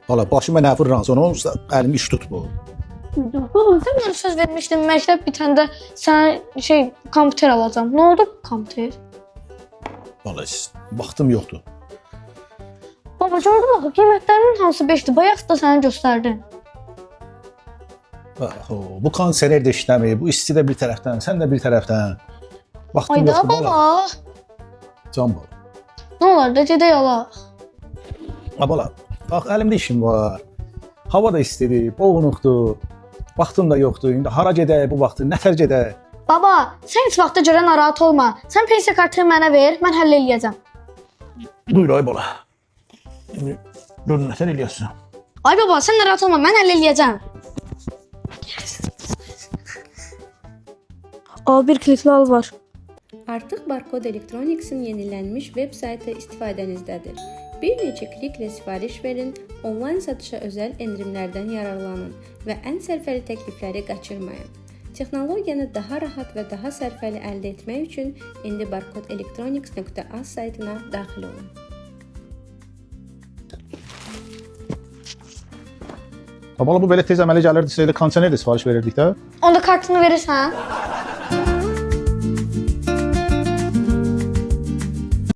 Valla başıma nə vurursan, sonra olursa əlimi iş tutma. Baba sen bana söz vermiştin məktəb bitəndə sen kompüter alacağım. Ne oldu kompüter? Valla vaxtım yoxdur. Baba gördün mü? Qiymətlərinin hansı 5'ti? Bayaq da sənə göstərdin. Bu konsener də işləmir, bu isti də bir tərəfdən, sən də bir tərəfdən. Vaxtım Ayda yoxdur baba. bala. Can bala. Ne olar da gedək alaq. Bala, bax əlimdə işim var. Hava da istidir, boğunuqdur. Vaxtım da yoxdur. İndi hara gedək bu vaxtı, nətər gedək? Baba, sən heç vaxta görə narahat olma. Sən pensiya kartını mənə ver, mən həll eləyəcəm. Buyur ay bala. Gör nətər eləyəsən. Ay baba, sən narahat olma, mən həll eləyəcəm. Bir klikli al var. Artıq Barcode Electronics'in yenilənmiş web saytı istifadənizdədir. Bir neçə kliklə sifariş verin, onlayn satışa özəl endirimlərdən yararlanın və ən sərfəli təklifləri qaçırmayın. Texnologiyanı daha rahat və daha sərfəli əldə etmək üçün indi barcodeelectronics.az saytına daxil olun. Bala bu belə tez əmələ gəlirdisə, elə konsener də sifariş verirdik də. Onda kartını verirsən?